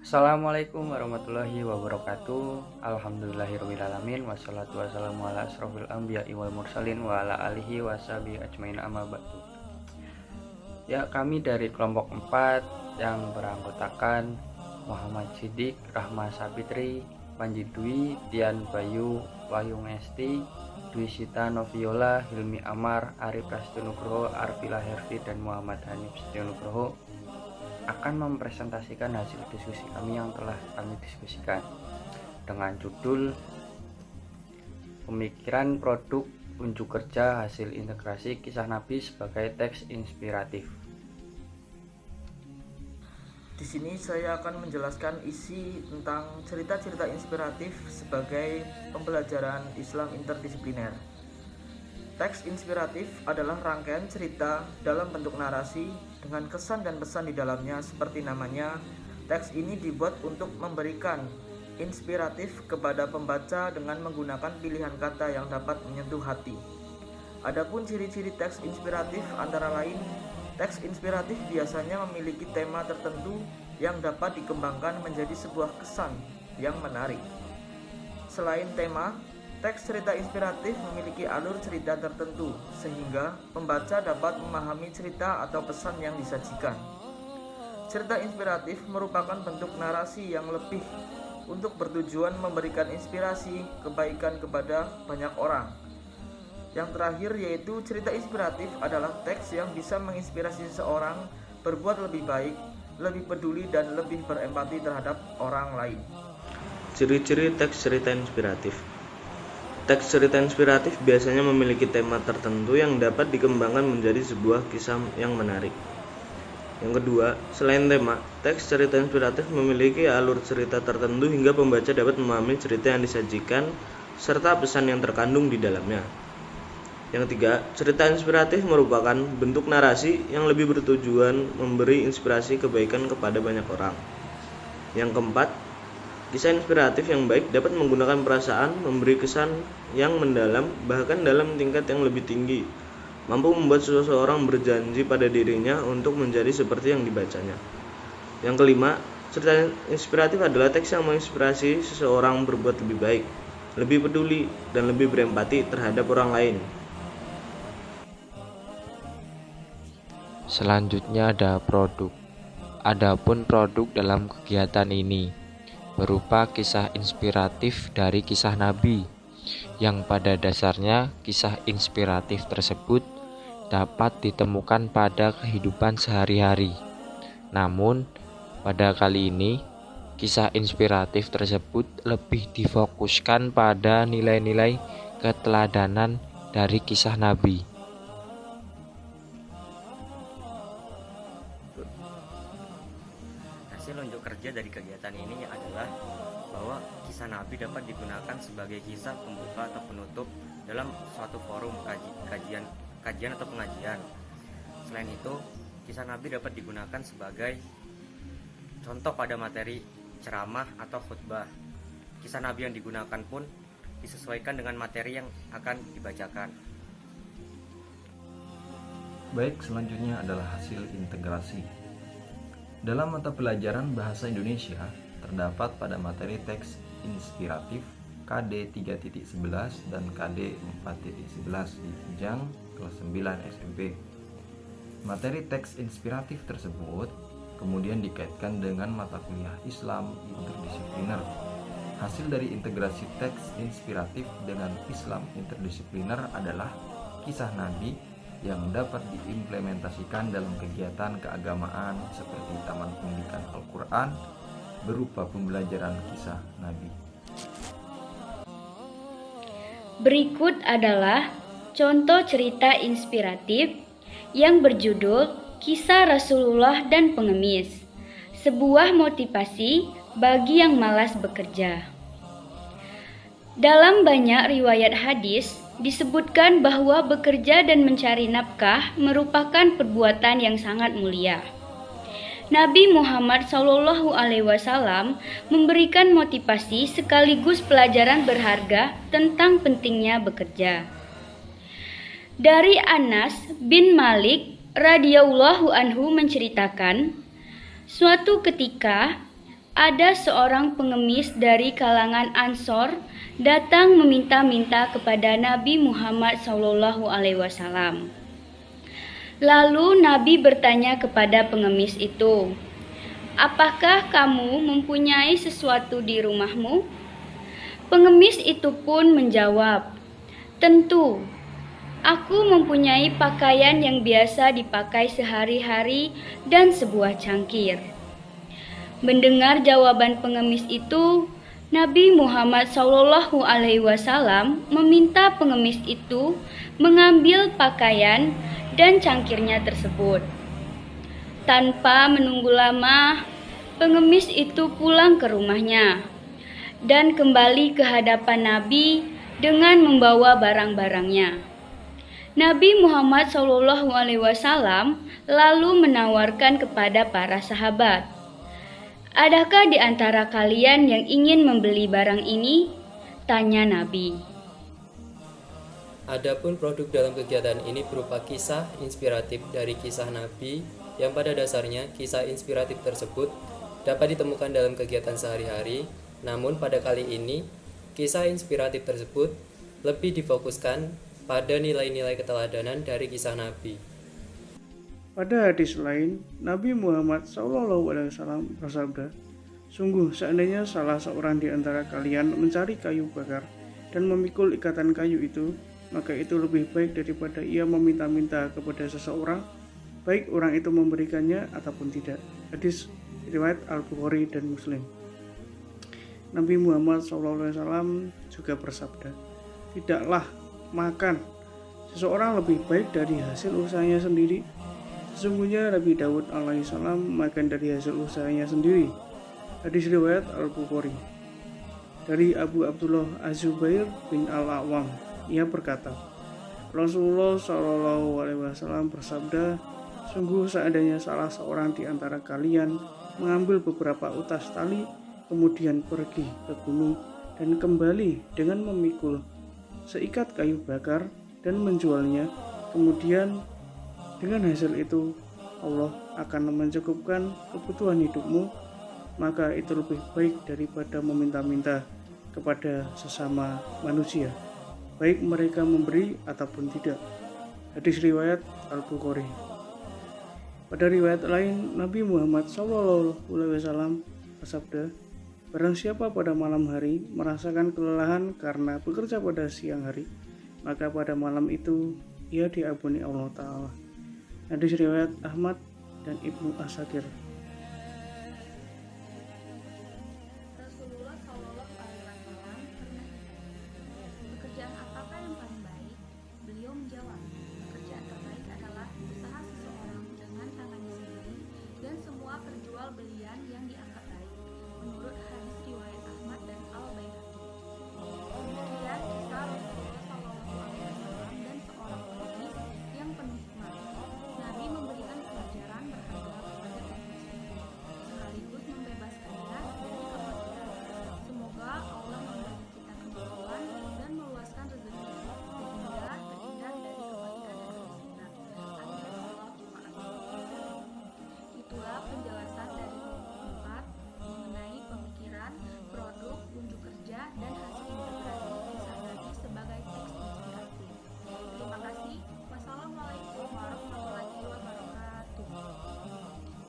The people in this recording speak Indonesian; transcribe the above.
Assalamualaikum warahmatullahi wabarakatuh. Alhamdulillahirrahmanirrahim. Wassalatu wassalamu ala asrofil anbiya'i wal mursalin wa ala alihi washabihi ajmain amma ba'du. Ya, kami dari kelompok 4 yang beranggotakan Muhammad Siddiq, Rahma Sapitri, Panji Dwi, Dian Bayu, Wahyu Ngesti, Dwi Sita Noviola, Hilmi Amar, Arif Prasetyo Nugroho, Arvila Herfi, dan Muhammad Hanif Setyo Nugroho akan mempresentasikan hasil diskusi kami yang telah kami diskusikan dengan judul Pemikiran Produk Unjuk Kerja Hasil Integrasi Kisah Nabi sebagai Teks Inspiratif. Di sini saya akan menjelaskan isi tentang cerita-cerita inspiratif sebagai pembelajaran Islam interdisipliner. Teks inspiratif adalah rangkaian cerita dalam bentuk narasi dengan kesan dan pesan di dalamnya. Seperti namanya, teks ini dibuat untuk memberikan inspiratif kepada pembaca dengan menggunakan pilihan kata yang dapat menyentuh hati. Adapun ciri-ciri teks inspiratif antara lain, teks inspiratif biasanya memiliki tema tertentu yang dapat dikembangkan menjadi sebuah kesan yang menarik. Selain tema, teks cerita inspiratif memiliki alur cerita tertentu, sehingga pembaca dapat memahami cerita atau pesan yang disajikan. Cerita inspiratif merupakan bentuk narasi yang lebih untuk bertujuan memberikan inspirasi kebaikan kepada banyak orang. Yang terakhir yaitu cerita inspiratif adalah teks yang bisa menginspirasi seseorang berbuat lebih baik, lebih peduli, dan lebih berempati terhadap orang lain. Ciri-ciri teks cerita inspiratif. Teks cerita inspiratif biasanya memiliki tema tertentu yang dapat dikembangkan menjadi sebuah kisah yang menarik. Yang kedua, selain tema, teks cerita inspiratif memiliki alur cerita tertentu hingga pembaca dapat memahami cerita yang disajikan serta pesan yang terkandung di dalamnya. Yang ketiga, cerita inspiratif merupakan bentuk narasi yang lebih bertujuan memberi inspirasi kebaikan kepada banyak orang. Yang keempat, kisah inspiratif yang baik dapat menggunakan perasaan, memberi kesan yang mendalam, bahkan dalam tingkat yang lebih tinggi, mampu membuat seseorang berjanji pada dirinya untuk menjadi seperti yang dibacanya. Yang kelima, cerita inspiratif adalah teks yang menginspirasi seseorang berbuat lebih baik, lebih peduli, dan lebih berempati terhadap orang lain. Selanjutnya ada produk. Adapun produk dalam kegiatan ini berupa kisah inspiratif dari kisah Nabi, yang pada dasarnya kisah inspiratif tersebut dapat ditemukan pada kehidupan sehari-hari. Namun, pada kali ini, kisah inspiratif tersebut lebih difokuskan pada nilai-nilai keteladanan dari kisah Nabi. Hasil unjuk kerja dari kegiatan ini adalah bahwa kisah Nabi dapat digunakan sebagai kisah pembuka atau penutup dalam suatu forum kajian atau pengajian. Selain itu, kisah Nabi dapat digunakan sebagai contoh pada materi ceramah atau khutbah. Kisah Nabi yang digunakan pun disesuaikan dengan materi yang akan dibacakan. Baik, selanjutnya adalah hasil integrasi. Dalam mata pelajaran Bahasa Indonesia, terdapat pada materi teks inspiratif KD 3.11 dan KD 4.11 di jenjang kelas 9 SMP. Materi teks inspiratif tersebut kemudian dikaitkan dengan mata kuliah Islam interdisipliner. Hasil dari integrasi teks inspiratif dengan Islam interdisipliner adalah kisah Nabi yang dapat diimplementasikan dalam kegiatan keagamaan seperti Taman Pendidikan Al-Quran berupa pembelajaran kisah Nabi. Berikut adalah contoh cerita inspiratif yang berjudul Kisah Rasulullah dan Pengemis, sebuah motivasi bagi yang malas bekerja. Dalam banyak riwayat hadis, disebutkan bahwa bekerja dan mencari nafkah merupakan perbuatan yang sangat mulia. Nabi Muhammad SAW memberikan motivasi sekaligus pelajaran berharga tentang pentingnya bekerja. Dari Anas bin Malik radhiyallahu anhu menceritakan, suatu ketika ada seorang pengemis dari kalangan Ansor datang meminta-minta kepada Nabi Muhammad SAW. Lalu Nabi bertanya kepada pengemis itu, "Apakah kamu mempunyai sesuatu di rumahmu?" Pengemis itu pun menjawab, "Tentu, aku mempunyai pakaian yang biasa dipakai sehari-hari dan sebuah cangkir." Mendengar jawaban pengemis itu, Nabi Muhammad SAW meminta pengemis itu mengambil pakaian dan cangkirnya tersebut. Tanpa menunggu lama, pengemis itu pulang ke rumahnya dan kembali ke hadapan Nabi dengan membawa barang-barangnya. Nabi Muhammad SAW lalu menawarkan kepada para sahabat, "Adakah di antara kalian yang ingin membeli barang ini?" tanya Nabi. Adapun produk dalam kegiatan ini berupa kisah inspiratif dari kisah Nabi yang pada dasarnya kisah inspiratif tersebut dapat ditemukan dalam kegiatan sehari-hari, namun pada kali ini kisah inspiratif tersebut lebih difokuskan pada nilai-nilai keteladanan dari kisah Nabi. Pada hadis lain, Nabi Muhammad SAW bersabda, "Sungguh seandainya salah seorang di antara kalian mencari kayu bakar dan memikul ikatan kayu itu, maka itu lebih baik daripada ia meminta-minta kepada seseorang, baik orang itu memberikannya ataupun tidak." Hadis riwayat Al-Bukhari dan Muslim. Nabi Muhammad SAW juga bersabda, "Tidaklah makan seseorang lebih baik dari hasil usahanya sendiri. Sesungguhnya Nabi Daud alaihissalam makan dari hasil usahanya sendiri." Hadis riwayat Al-Bukhari. Dari Abu Abdullah Az-Zubair bin Al-Awwam, ia berkata, Rasulullah SAW bersabda, "Sungguh seandainya salah seorang di antara kalian mengambil beberapa utas tali, kemudian pergi ke gunung dan kembali dengan memikul seikat kayu bakar dan menjualnya, kemudian dengan hasil itu Allah akan mencukupkan kebutuhan hidupmu, maka itu lebih baik daripada meminta-minta kepada sesama manusia, baik mereka memberi ataupun tidak." Hadis riwayat Al-Bukhari. Pada riwayat lain, Nabi Muhammad SAW bersabda, "Barang siapa pada malam hari merasakan kelelahan karena bekerja pada siang hari, maka pada malam itu ia diampuni Allah Ta'ala." Hadis riwayat Ahmad dan Ibnu Asakir.